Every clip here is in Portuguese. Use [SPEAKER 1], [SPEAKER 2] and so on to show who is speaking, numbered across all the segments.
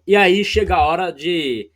[SPEAKER 1] E aí chega a hora de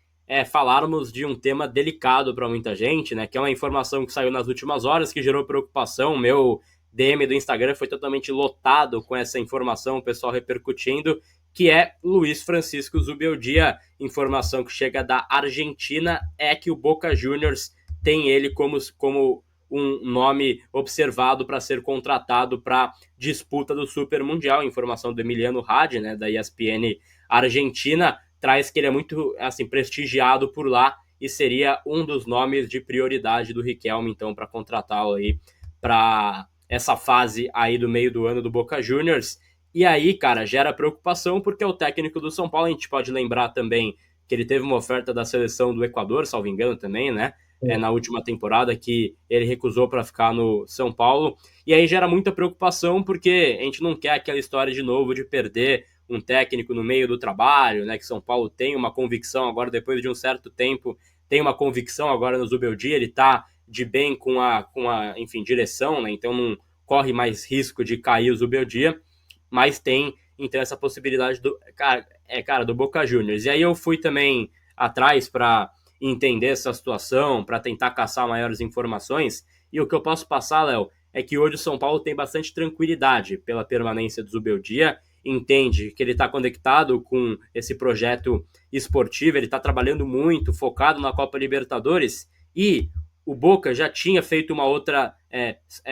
[SPEAKER 1] falarmos de um tema delicado para muita gente, né? Que é uma informação que saiu nas últimas horas, que gerou preocupação. Meu DM do Instagram foi totalmente lotado com essa informação, o pessoal repercutindo, que é Luiz Francisco Zubeldia. Informação que chega da Argentina é que o Boca Juniors tem ele como um nome observado para ser contratado para disputa do Super Mundial. Informação do Emiliano Hadi, né, da ESPN Argentina, traz que ele é muito assim prestigiado por lá e seria um dos nomes de prioridade do Riquelme, então, para contratá-lo aí para essa fase aí do meio do ano do Boca Juniors. E aí, cara, gera preocupação porque é o técnico do São Paulo. A gente pode lembrar também que ele teve uma oferta da seleção do Equador, salvo engano também, né? Na última temporada, que ele recusou para ficar no São Paulo. E aí gera muita preocupação porque a gente não quer aquela história de novo de perder um técnico no meio do trabalho, né? Que São Paulo tem uma convicção agora, depois de um certo tempo, tem uma convicção agora no Zubeldia, ele tá de bem com a enfim, direção, né? Então não corre mais risco de cair o Zubeldia, mas tem então essa possibilidade do do Boca Juniors. E aí eu fui também atrás para entender essa situação, para tentar caçar maiores informações. E o que eu posso passar, Léo, é que hoje o São Paulo tem bastante tranquilidade pela permanência do Zubeldia, entende que ele está conectado com esse projeto esportivo, ele está trabalhando muito, focado na Copa Libertadores, e o Boca já tinha feito uma outra,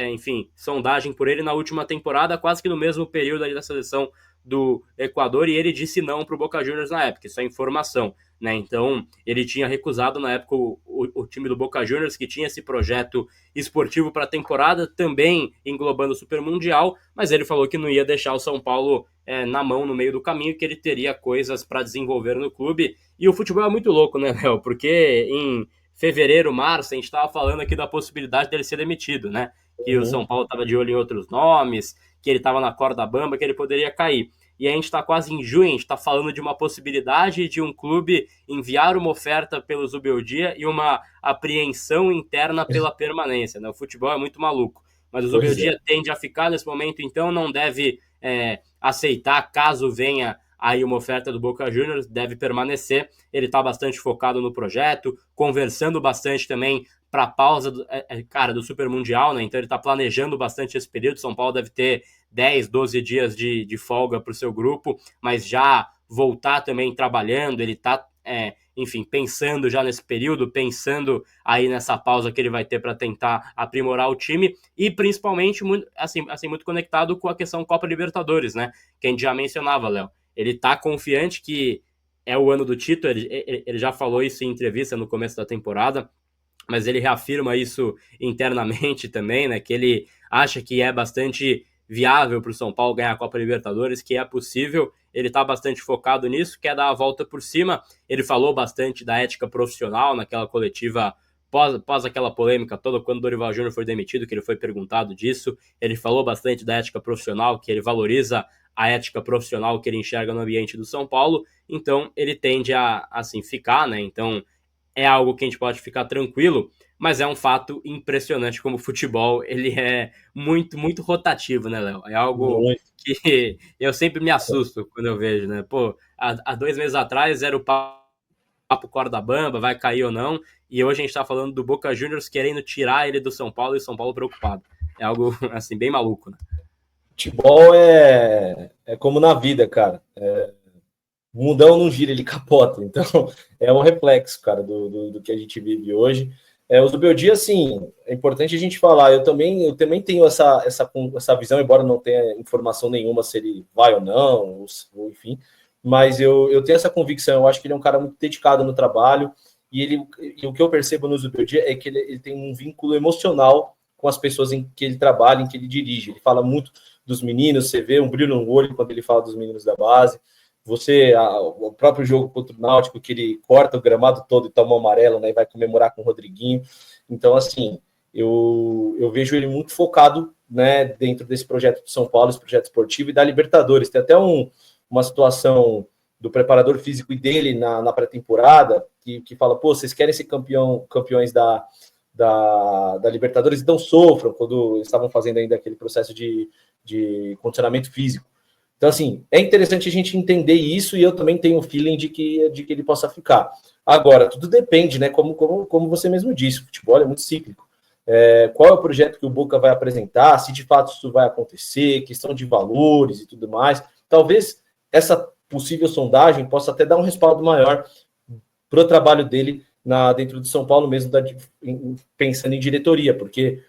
[SPEAKER 1] enfim, sondagem por ele na última temporada, quase que no mesmo período ali da seleção do Equador, e ele disse não para o Boca Juniors na época, isso é informação, né? Então, ele tinha recusado na época o time do Boca Juniors, que tinha esse projeto esportivo para a temporada, também englobando o Super Mundial, mas ele falou que não ia deixar o São Paulo na mão no meio do caminho, que ele teria coisas para desenvolver no clube. E o futebol é muito louco, né, Léo? Porque em fevereiro, março, a gente estava falando aqui da possibilidade dele ser demitido, né? Que o São Paulo estava de olho em outros nomes, que ele estava na corda bamba, que ele poderia cair. E a gente está quase em junho, a gente está falando de uma possibilidade de um clube enviar uma oferta pelo Zubeldia e uma apreensão interna pela permanência, né? O futebol é muito maluco. Mas o Zubeldia tende a ficar nesse momento, então não deve aceitar caso venha aí uma oferta do Boca Juniors, deve permanecer. Ele está bastante focado no projeto, conversando bastante também para a pausa do Super Mundial, né? Então ele está planejando bastante esse período. São Paulo deve ter 10, 12 dias de folga para o seu grupo, mas já voltar também trabalhando, ele está enfim, pensando já nesse período, pensando aí nessa pausa que ele vai ter para tentar aprimorar o time e principalmente muito, muito conectado com a questão Copa Libertadores, né? Que a gente já mencionava, Léo. Ele tá confiante que é o ano do título, ele já falou isso em entrevista no começo da temporada, mas ele reafirma isso internamente também, né? Que ele acha que é bastante viável para o São Paulo ganhar a Copa Libertadores, que é possível. Ele está bastante focado nisso, quer dar a volta por cima. Ele falou bastante da ética profissional naquela coletiva pós aquela polêmica toda, quando o Dorival Júnior foi demitido, que ele foi perguntado disso. Ele falou bastante da ética profissional, que ele valoriza a ética profissional que ele enxerga no ambiente do São Paulo. Então, ele tende a, assim, ficar, né? Então, é algo que a gente pode ficar tranquilo, mas é um fato impressionante como o futebol ele é muito, muito rotativo, né, Léo? É algo
[SPEAKER 2] Muito.
[SPEAKER 1] que eu sempre me assusto quando eu vejo, né? Pô, há 2 meses atrás era o papo corda bamba, vai cair ou não, e hoje a gente tá falando do Boca Juniors querendo tirar ele do São Paulo e o São Paulo preocupado. É algo, assim, bem maluco, né?
[SPEAKER 2] Futebol é como na vida, cara. O mundão não gira, ele capota. Então, é um reflexo, cara, do que a gente vive hoje. O Zubeldia, assim, é importante a gente falar. Eu também tenho essa visão, embora não tenha informação nenhuma se ele vai ou não, ou enfim. Mas eu tenho essa convicção. Eu acho que ele é um cara muito dedicado no trabalho. E o que eu percebo no Zubeldia é que ele tem um vínculo emocional com as pessoas em que ele trabalha, em que ele dirige. Ele fala muito dos meninos, você vê um brilho no olho quando ele fala dos meninos da base. O próprio jogo contra o Náutico, que ele corta o gramado todo e toma um amarelo, né, e vai comemorar com o Rodriguinho. Então, assim, eu vejo ele muito focado, né, dentro desse projeto de São Paulo, esse projeto esportivo e da Libertadores. Tem até uma situação do preparador físico e dele na pré-temporada, que fala, pô, vocês querem ser campeões da Libertadores, então sofram, quando estavam fazendo ainda aquele processo de condicionamento físico. Então, assim, é interessante a gente entender isso e eu também tenho o feeling de que ele possa ficar. Agora, tudo depende, né? Como você mesmo disse, o futebol é muito cíclico. Qual é o projeto que o Boca vai apresentar, se de fato isso vai acontecer, questão de valores e tudo mais. Talvez essa possível sondagem possa até dar um respaldo maior para o trabalho dele dentro de São Paulo mesmo, pensando em diretoria, porque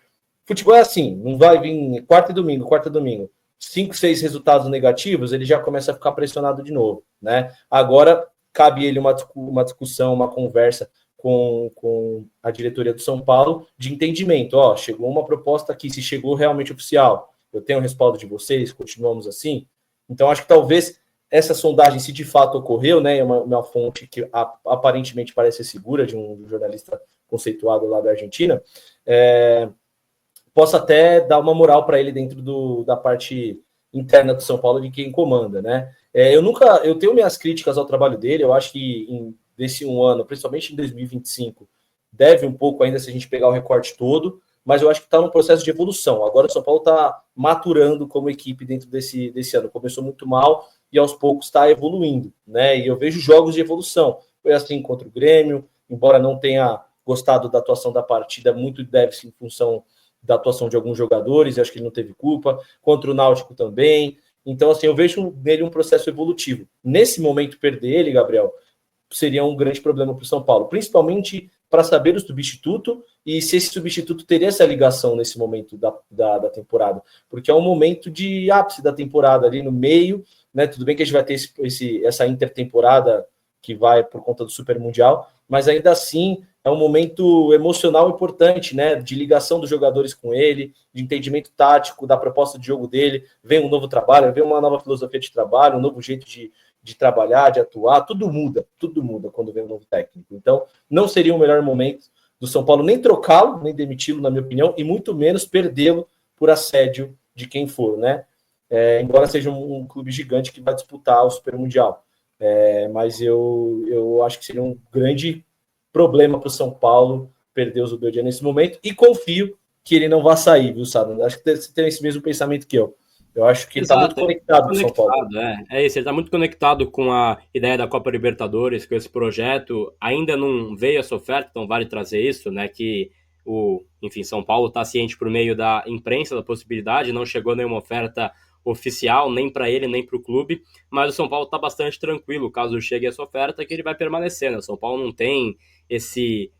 [SPEAKER 2] futebol é assim, não vai vir quarta e domingo. 5, 6 resultados negativos, ele já começa a ficar pressionado de novo, né? Agora, cabe ele uma discussão, uma conversa com a diretoria do São Paulo de entendimento. Ó, chegou uma proposta aqui, se chegou realmente oficial, eu tenho o respaldo de vocês, continuamos assim. Então, acho que talvez essa sondagem, se de fato ocorreu, né, é uma fonte que aparentemente parece segura, de um jornalista conceituado lá da Argentina, possa até dar uma moral para ele dentro da parte interna do São Paulo, de quem comanda, né? Eu tenho minhas críticas ao trabalho dele, eu acho que desse um ano, principalmente em 2025, deve um pouco ainda se a gente pegar o recorte todo, mas eu acho que está num processo de evolução. Agora o São Paulo está maturando como equipe dentro desse ano. Começou muito mal e aos poucos está evoluindo, né? E eu vejo jogos de evolução. Foi assim contra o Grêmio, embora não tenha gostado da atuação da partida, muito deve-se em função da atuação de alguns jogadores, acho que ele não teve culpa, contra o Náutico também. Então, assim, eu vejo nele um processo evolutivo. Nesse momento, perder ele, Gabriel, seria um grande problema para o São Paulo, principalmente para saber o substituto e se esse substituto teria essa ligação nesse momento da temporada, porque é um momento de ápice da temporada ali no meio, né? Tudo bem que a gente vai ter essa intertemporada que vai por conta do Super Mundial, mas ainda assim é um momento emocional importante, né? De ligação dos jogadores com ele, de entendimento tático da proposta de jogo dele. Vem um novo trabalho, vem uma nova filosofia de trabalho, um novo jeito de trabalhar, de atuar. Tudo muda quando vem um novo técnico. Então, não seria o melhor momento do São Paulo nem trocá-lo, nem demiti-lo, na minha opinião, e muito menos perdê-lo por assédio de quem for, né? Embora seja um clube gigante que vai disputar o Super Mundial. Mas eu acho que seria um grande problema para o São Paulo perder o Zubeldia nesse momento, e confio que ele não vá sair, viu, Sado? Acho que você tem esse mesmo pensamento que eu. Eu acho que ele está muito conectado com o São Paulo.
[SPEAKER 1] É isso, ele está muito conectado com a ideia da Copa Libertadores, com esse projeto. Ainda não veio essa oferta, então vale trazer isso, né? Que enfim, São Paulo está ciente por meio da imprensa da possibilidade, não chegou nenhuma oferta oficial, nem para ele, nem para o clube, mas o São Paulo está bastante tranquilo, caso chegue essa oferta, que ele vai permanecer, né? O São Paulo não tem esse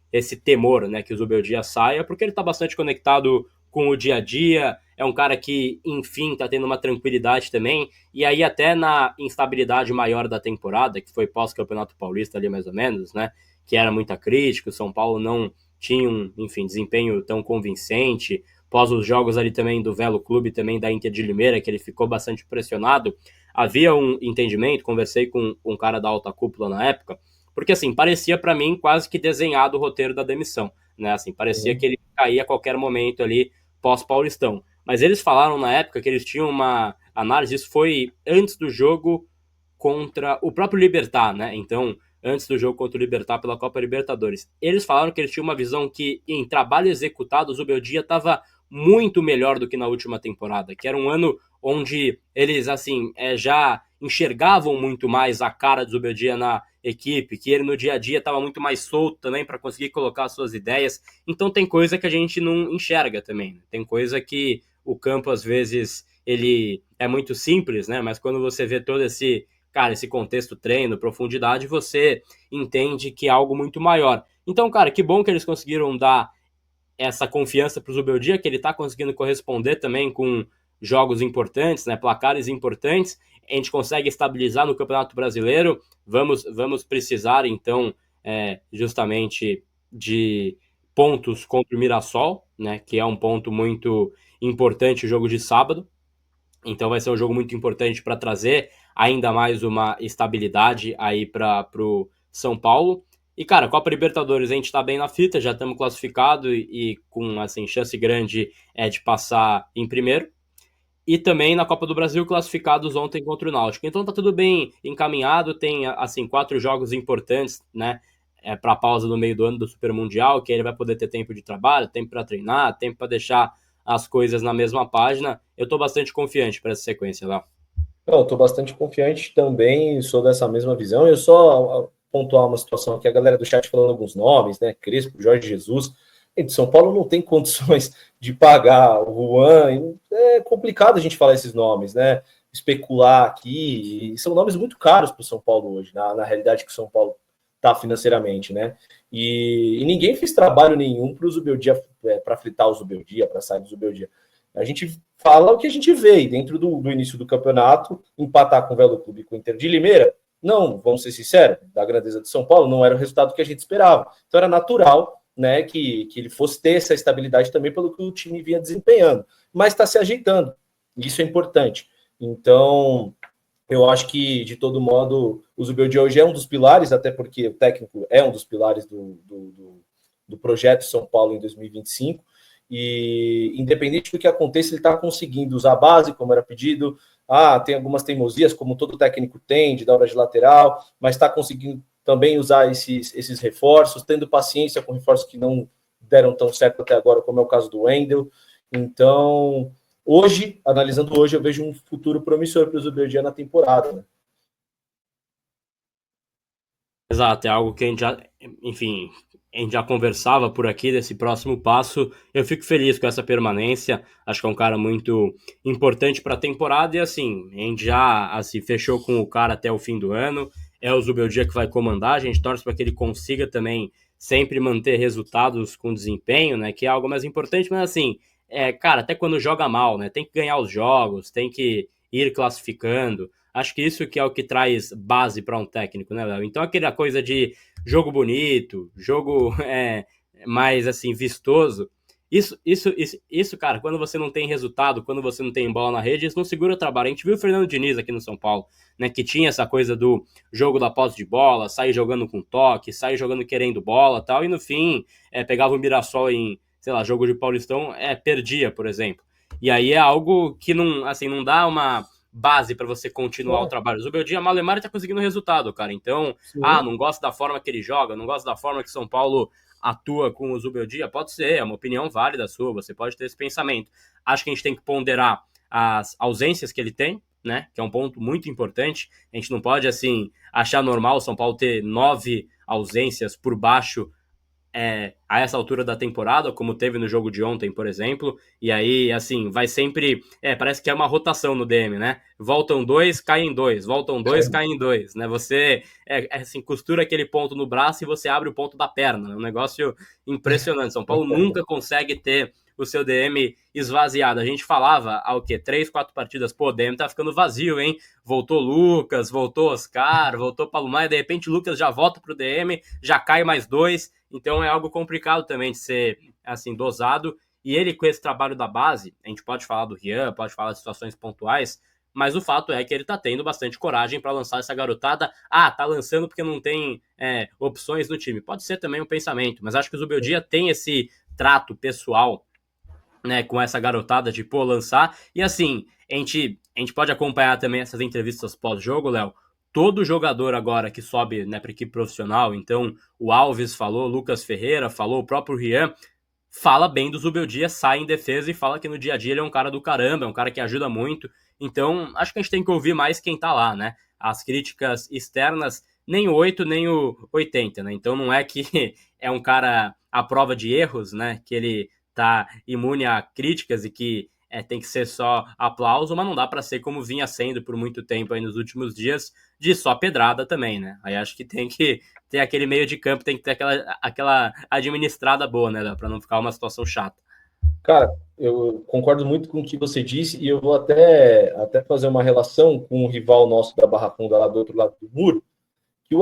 [SPEAKER 1] temor, né, que o Zubeldia saia, porque ele está bastante conectado com o dia a dia, é um cara que, enfim, está tendo uma tranquilidade também, e aí até na instabilidade maior da temporada, que foi pós-Campeonato Paulista ali mais ou menos, né, que era muita crítica, o São Paulo não tinha enfim, desempenho tão convincente, pós os jogos ali também do Velo Clube, também da Inter de Limeira, que ele ficou bastante pressionado, havia um entendimento, conversei com um cara da alta cúpula na época, porque assim, parecia para mim quase que desenhado o roteiro da demissão, né, assim, parecia que ele caía a qualquer momento ali pós-Paulistão, mas eles falaram na época que eles tinham uma análise, isso foi antes do jogo contra o próprio Libertad, né, então antes do jogo contra o Libertad pela Copa Libertadores. Eles falaram que eles tinham uma visão que, em trabalho executado, o Zubeldia estava muito melhor do que na última temporada, que era um ano onde eles, assim, já enxergavam muito mais a cara do Zubeldia na equipe, que ele no dia a dia estava muito mais solto também para conseguir colocar suas ideias. Então tem coisa que a gente não enxerga também. Né? Tem coisa que o campo, às vezes, ele é muito simples, né? Mas quando você vê todo esse contexto treino, profundidade, você entende que é algo muito maior. Então, cara, que bom que eles conseguiram dar essa confiança para o Zubeldia, que ele está conseguindo corresponder também com jogos importantes, né, placares importantes. A gente consegue estabilizar no Campeonato Brasileiro. Vamos precisar, então, justamente de pontos contra o Mirassol, né, que é um ponto muito importante o jogo de sábado. Então vai ser um jogo muito importante para trazer ainda mais uma estabilidade aí para o São Paulo. E, cara, Copa Libertadores a gente está bem na fita, já estamos classificados e com assim, chance grande de passar em primeiro. E também na Copa do Brasil classificados ontem contra o Náutico. Então tá tudo bem encaminhado, tem assim 4 jogos importantes, né? Para a pausa no meio do ano do Super Mundial, que ele vai poder ter tempo de trabalho, tempo para treinar, tempo para deixar as coisas na mesma página. Eu tô bastante confiante para essa sequência lá.
[SPEAKER 2] Eu estou bastante confiante também, sou dessa mesma visão. Eu só pontuar uma situação aqui, a galera do chat falando alguns nomes, né? Crespo, Jorge Jesus. Gente, São Paulo não tem condições de pagar o Juan. É complicado a gente falar esses nomes, né? Especular aqui. E são nomes muito caros para o São Paulo hoje, na realidade que o São Paulo está financeiramente, né? E ninguém fez trabalho nenhum para o Zubeldia, para fritar o Zubeldia, para sair do Zubeldia. A gente fala o que a gente vê, e dentro do início do campeonato, empatar com o Velo Clube e com o Inter de Limeira, não, vamos ser sinceros, da grandeza de São Paulo, não era o resultado que a gente esperava. Então era natural, né, que ele fosse ter essa estabilidade também pelo que o time vinha desempenhando, mas está se ajeitando, isso é importante. Então, eu acho que, de todo modo, o Zubeldia hoje é um dos pilares, até porque o técnico é um dos pilares do projeto São Paulo em 2025, e independente do que aconteça, ele está conseguindo usar a base, como era pedido. Tem algumas teimosias, como todo técnico tem, de dar hora de lateral, mas está conseguindo também usar esses reforços, tendo paciência com reforços que não deram tão certo até agora, como é o caso do Wendel. Então, hoje, analisando hoje, eu vejo um futuro promissor para o Zubeldia na temporada, né?
[SPEAKER 1] Exato, é algo que a gente já, enfim, a gente já conversava por aqui desse próximo passo. Eu fico feliz com essa permanência. Acho que é um cara muito importante para a temporada e assim, a gente já assim, fechou com o cara até o fim do ano. É o Zubeldia que vai comandar. A gente torce para que ele consiga também sempre manter resultados com desempenho, né? Que é algo mais importante, mas assim, cara, até quando joga mal, né? Tem que ganhar os jogos, tem que ir classificando. Acho que isso que é o que traz base para um técnico, né, Léo? Então aquela coisa de jogo bonito, jogo mais assim vistoso, isso, cara, quando você não tem resultado, quando você não tem bola na rede, isso não segura o trabalho. A gente viu o Fernando Diniz aqui no São Paulo, né, que tinha essa coisa do jogo da posse de bola, sair jogando com toque, sair jogando querendo bola, tal, e no fim pegava o Mirassol em, sei lá, jogo de Paulistão, perdia, por exemplo. E aí é algo que não, assim, não dá uma base para você continuar o trabalho. O Zubeldia Malemar tá conseguindo resultado, cara. Então,
[SPEAKER 2] Sim.
[SPEAKER 1] não gosto da forma que ele joga, não gosto da forma que São Paulo atua com o Zubeldia. Pode ser, é uma opinião válida sua, você pode ter esse pensamento. Acho que a gente tem que ponderar as ausências que ele tem, né? Que é um ponto muito importante. A gente não pode, assim, achar normal o São Paulo ter 9 ausências por baixo a essa altura da temporada, como teve no jogo de ontem, por exemplo. E aí, assim, vai sempre. Parece que é uma rotação no DM, né? Voltam dois, caem dois. Voltam dois, caem dois, né? Você assim, costura aquele ponto no braço e você abre o ponto da perna. É um negócio impressionante. São Paulo nunca consegue ter o seu DM esvaziado. A gente falava há o quê? 3, 4 partidas. Pô, o DM tá ficando vazio, hein? Voltou Lucas, voltou Oscar, voltou Palomar, e de repente o Lucas já volta pro DM, já cai mais dois. Então é algo complicado também de ser assim dosado. E ele com esse trabalho da base, a gente pode falar do Rian, pode falar de situações pontuais, mas o fato é que ele tá tendo bastante coragem para lançar essa garotada. Tá lançando porque não tem opções no time. Pode ser também um pensamento, mas acho que o Zubeldia tem esse trato pessoal, né, com essa garotada de lançar. E assim, a gente pode acompanhar também essas entrevistas pós-jogo, Léo. Todo jogador agora que sobe, né, para equipe profissional, então o Alves falou, o Lucas Ferreira falou, o próprio Rian fala bem do Zubeldia, sai em defesa e fala que no dia a dia ele é um cara do caramba, é um cara que ajuda muito. Então, acho que a gente tem que ouvir mais quem tá lá, né? As críticas externas, nem o 8, nem o 80, né? Então não é que é um cara à prova de erros, né? Que ele tá imune a críticas e que tem que ser só aplauso, mas não dá para ser como vinha sendo por muito tempo aí nos últimos dias, de só pedrada também, né? Aí acho que tem que ter aquele meio de campo, tem que ter aquela administrada boa, né, para não ficar uma situação chata.
[SPEAKER 2] Cara, eu concordo muito com o que você disse e eu vou até fazer uma relação com um rival nosso da Barra Funda lá do outro lado do muro, que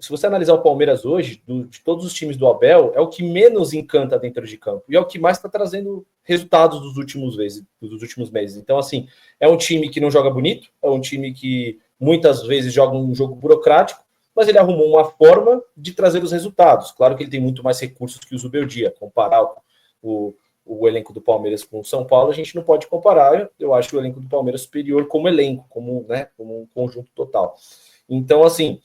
[SPEAKER 2] se você analisar o Palmeiras hoje, de todos os times do Abel, é o que menos encanta dentro de campo e é o que mais está trazendo resultados dos últimos meses. Então, assim, é um time que não joga bonito, é um time que muitas vezes joga um jogo burocrático, mas ele arrumou uma forma de trazer os resultados. Claro que ele tem muito mais recursos que o Zubeldia, comparar o elenco do Palmeiras com o São Paulo, a gente não pode comparar. Eu acho o elenco do Palmeiras superior como elenco, como um conjunto total. Então, assim,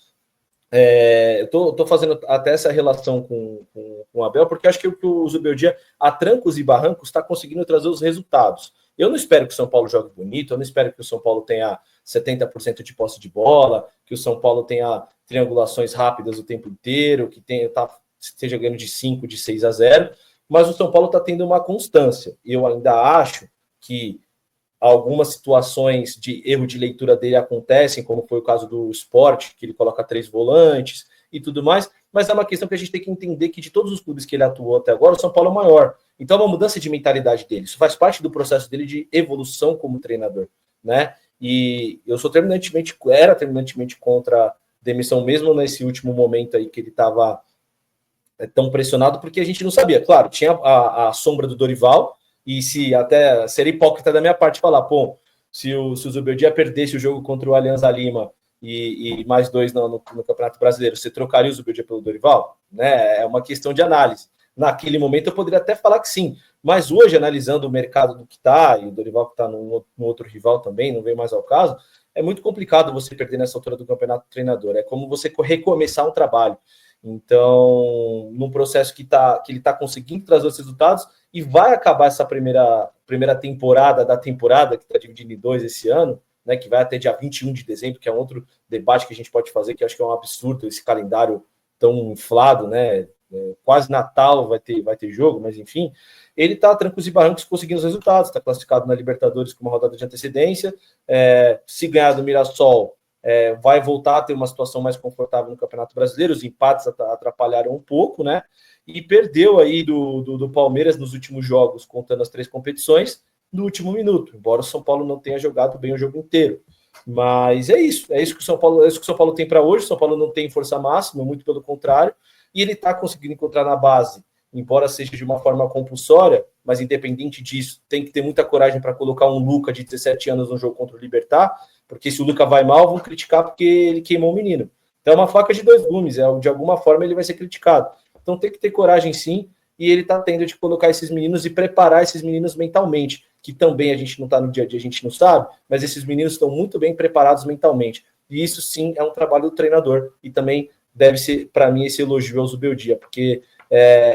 [SPEAKER 2] eu tô fazendo até essa relação com o Abel, porque acho que o Zubeldia, a trancos e barrancos, está conseguindo trazer os resultados. Eu não espero que o São Paulo jogue bonito, eu não espero que o São Paulo tenha 70% de posse de bola, que o São Paulo tenha triangulações rápidas o tempo inteiro, que esteja ganhando de 5, de 6-0, mas o São Paulo está tendo uma constância. Eu ainda acho que algumas situações de erro de leitura dele acontecem, como foi o caso do Sport, que ele coloca 3 volantes e tudo mais, mas é uma questão que a gente tem que entender que de todos os clubes que ele atuou até agora, o São Paulo é o maior. Então é uma mudança de mentalidade dele. Isso faz parte do processo dele de evolução como treinador, né? E eu era terminantemente contra a demissão, mesmo nesse último momento aí que ele estava tão pressionado, porque a gente não sabia. Claro, tinha a sombra do Dorival, e se até seria hipócrita da minha parte falar, pô, se o Zubeldia perdesse o jogo contra o Alianza Lima e mais 2 no Campeonato Brasileiro, você trocaria o Zubeldia pelo Dorival? Né? É uma questão de análise. Naquele momento eu poderia até falar que sim, mas hoje, analisando o mercado do que está, e o Dorival que está no outro rival também, não veio mais ao caso, é muito complicado você perder nessa altura do campeonato treinador. É como você recomeçar um trabalho. Então, num processo que ele está conseguindo trazer os resultados e vai acabar essa primeira temporada da temporada, que está dividida em 2 esse ano, né, que vai até dia 21 de dezembro, que é outro debate que a gente pode fazer, que eu acho que é um absurdo esse calendário tão inflado, né? Quase Natal vai ter jogo, mas enfim, ele está trancos e barrancos conseguindo os resultados, está classificado na Libertadores com uma rodada de antecedência, se ganhar do Mirassol, vai voltar a ter uma situação mais confortável no Campeonato Brasileiro, os empates atrapalharam um pouco, né? E perdeu aí do Palmeiras nos últimos jogos, contando as 3 competições, no último minuto, embora o São Paulo não tenha jogado bem o jogo inteiro. Mas é isso que o São Paulo tem para hoje. O São Paulo não tem força máxima, muito pelo contrário, e ele está conseguindo encontrar na base, embora seja de uma forma compulsória, mas independente disso, tem que ter muita coragem para colocar um Luca de 17 anos no jogo contra o Libertad, porque se o Luca vai mal, vão criticar porque ele queimou o menino. Então é uma faca de 2 gumes, de alguma forma ele vai ser criticado. Então tem que ter coragem sim, e ele está tendo de colocar esses meninos e preparar esses meninos mentalmente, que também a gente não está no dia a dia, a gente não sabe, mas esses meninos estão muito bem preparados mentalmente. E isso sim é um trabalho do treinador, e também deve ser, para mim, esse elogio ao Zubeldia, porque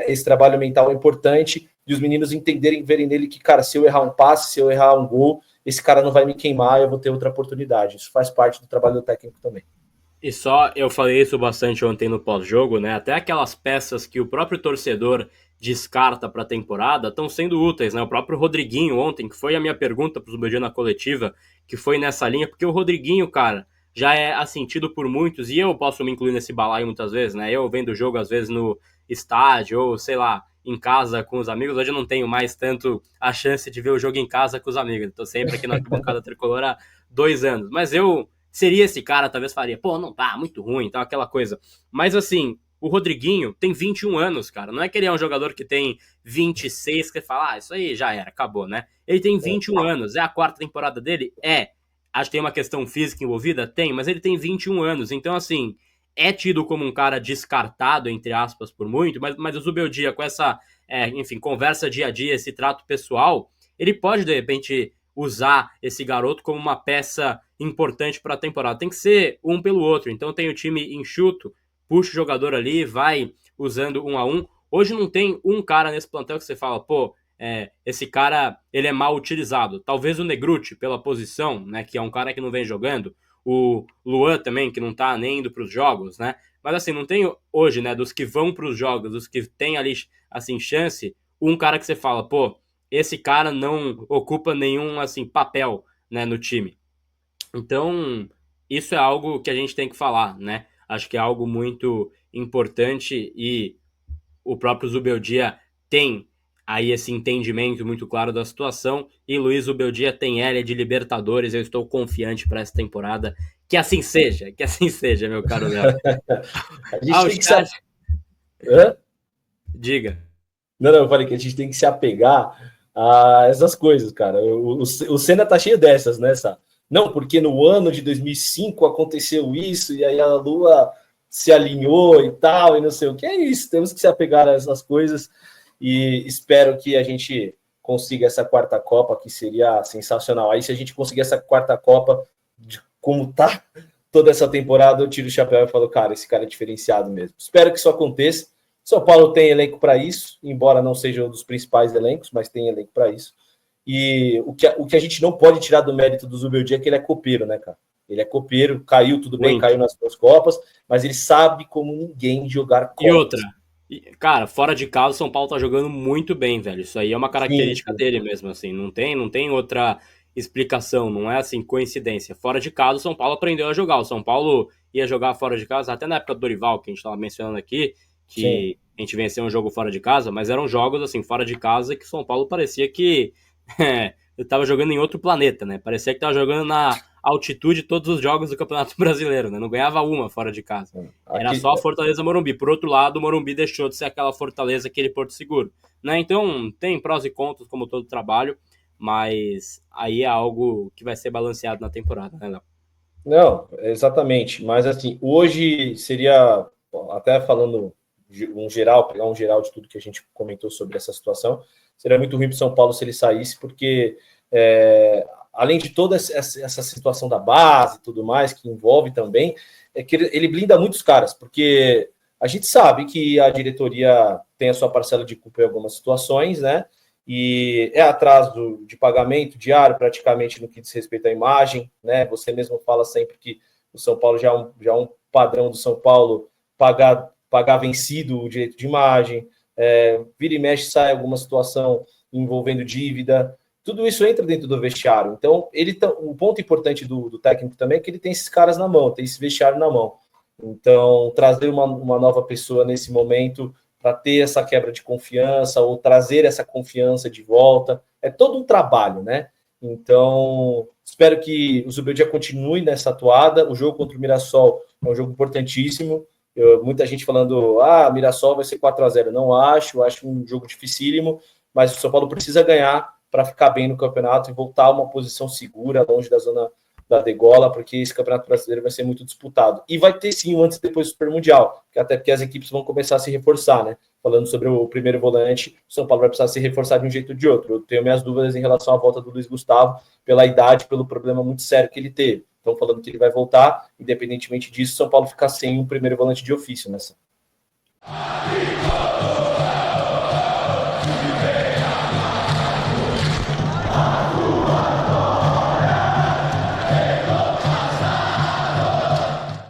[SPEAKER 2] esse trabalho mental é importante, e os meninos entenderem, verem nele que, cara, se eu errar um passe, se eu errar um gol, esse cara não vai me queimar, eu vou ter outra oportunidade. Isso faz parte do trabalho do técnico também.
[SPEAKER 1] E só, eu falei isso bastante ontem no pós-jogo, né? Até aquelas peças que o próprio torcedor descarta para a temporada estão sendo úteis, né? O próprio Rodriguinho ontem, que foi a minha pergunta para o Zubeldia na coletiva, que foi nessa linha, porque o Rodriguinho, cara, já é assentido por muitos, e eu posso me incluir nesse balaio muitas vezes, né? Eu vendo o jogo, às vezes, no estádio, ou sei lá, em casa com os amigos. Hoje eu não tenho mais tanto a chance de ver o jogo em casa com os amigos. Estou sempre aqui na arquibancada tricolor há 2 anos. Mas eu seria esse cara, talvez faria, pô, não tá, muito ruim, então aquela coisa. Mas assim, o Rodriguinho tem 21 anos, cara. Não é que ele é um jogador que tem 26, que fala, isso aí já era, acabou, né? Ele tem 21 anos, é a 4ª temporada dele? É. Acho que tem uma questão física envolvida? Tem, mas ele tem 21 anos. Então, assim, é tido como um cara descartado, entre aspas, por muito, mas o Zubeldia, com essa, enfim, conversa dia a dia, esse trato pessoal, ele pode, de repente, usar esse garoto como uma peça importante para a temporada. Tem que ser um pelo outro. Então tem o time enxuto, puxa o jogador ali, vai usando 1 a 1. Hoje não tem um cara nesse plantel que você fala, pô, esse cara ele é mal utilizado. Talvez o Negruti, pela posição, né, que é um cara que não vem jogando. O Luan também, que não tá nem indo para os jogos, né? Mas assim, não tem hoje, né, dos que vão para os jogos, dos que tem ali, assim, chance, um cara que você fala, pô, esse cara não ocupa nenhum, assim, papel, né, no time. Então, isso é algo que a gente tem que falar, né? Acho que é algo muito importante e o próprio Zubeldia tem aí esse entendimento muito claro da situação e Luiz Zubeldia tem L de Libertadores. Eu estou confiante para essa temporada. Que assim seja, meu caro Léo.
[SPEAKER 2] A gente tem que se...
[SPEAKER 1] Diga.
[SPEAKER 2] Não, eu falei que a gente tem que se apegar a essas coisas, cara. O Senna tá cheio dessas, né, Sá? Não, porque no ano de 2005 aconteceu isso, e aí a Lua se alinhou e tal, e não sei o que. É isso, temos que se apegar a essas coisas, e espero que a gente consiga essa 4ª Copa, que seria sensacional. Aí, se a gente conseguir essa 4ª Copa, como tá toda essa temporada, eu tiro o chapéu e falo, cara, esse cara é diferenciado mesmo. Espero que isso aconteça. São Paulo tem elenco para isso, embora não seja um dos principais elencos, mas tem elenco para isso. E o que a gente não pode tirar do mérito do Zubeldia é que ele é copeiro, né, cara? Ele é copeiro, caiu tudo bem,
[SPEAKER 1] Muito.
[SPEAKER 2] caiu nas duas Copas, mas ele sabe como ninguém jogar
[SPEAKER 1] E outra,
[SPEAKER 2] Copas.
[SPEAKER 1] cara, fora de casa, o São Paulo tá jogando muito bem, velho. Isso aí é uma
[SPEAKER 2] Sim,
[SPEAKER 1] característica dele mesmo, assim. Não tem outra explicação, não é assim, coincidência. Fora de casa, o São Paulo aprendeu a jogar. O São Paulo ia jogar fora de casa, até na época do Dorival, que a gente tava mencionando aqui,
[SPEAKER 2] sim.
[SPEAKER 1] que a gente venceu um jogo fora de casa, mas eram jogos, assim, fora de casa que o São Paulo parecia que eu tava jogando em outro planeta, né? Parecia que tava jogando na altitude todos os jogos do Campeonato Brasileiro, né? Não ganhava uma fora de casa. Era
[SPEAKER 2] Aqui,
[SPEAKER 1] só a Fortaleza Morumbi. Por outro lado, o Morumbi deixou de ser aquela Fortaleza, aquele Porto Seguro. Né? Então, tem prós e contras, como todo trabalho, mas aí é algo que vai ser balanceado na temporada, né, Léo?
[SPEAKER 2] não, exatamente. Mas assim, hoje seria, até falando um geral, pegar um geral de tudo que a gente comentou sobre essa situação, seria muito ruim para o São Paulo se ele saísse, porque além de toda essa situação da base e tudo mais, que envolve também, é que ele blinda muitos caras, porque a gente sabe que a diretoria tem a sua parcela de culpa em algumas situações, né? E é atraso de pagamento diário, praticamente no que diz respeito à imagem, né? Você mesmo fala sempre que o São Paulo já é um padrão do São Paulo pagar vencido o direito de imagem, vira e mexe sai alguma situação envolvendo dívida, tudo isso entra dentro do vestiário. Então, o ponto importante do técnico também é que ele tem esses caras na mão, tem esse vestiário na mão. Então, trazer uma nova pessoa nesse momento para ter essa quebra de confiança ou trazer essa confiança de volta. É todo um trabalho, né? Então, espero que o Zubeldia continue nessa atuada. O jogo contra o Mirassol é um jogo importantíssimo. Muita gente falando, Mirassol vai ser 4-0. Não acho um jogo dificílimo, mas o São Paulo precisa ganhar para ficar bem no campeonato e voltar a uma posição segura, longe da zona da degola, porque esse Campeonato Brasileiro vai ser muito disputado. E vai ter sim, antes e depois do Super Mundial, até porque as equipes vão começar a se reforçar, né? Falando sobre o primeiro volante, o São Paulo vai precisar se reforçar de um jeito ou de outro. Eu tenho minhas dúvidas em relação à volta do Luiz Gustavo, pela idade, pelo problema muito sério que ele teve. Estão falando que ele vai voltar, independentemente disso, o São Paulo ficar sem um primeiro volante de ofício nessa.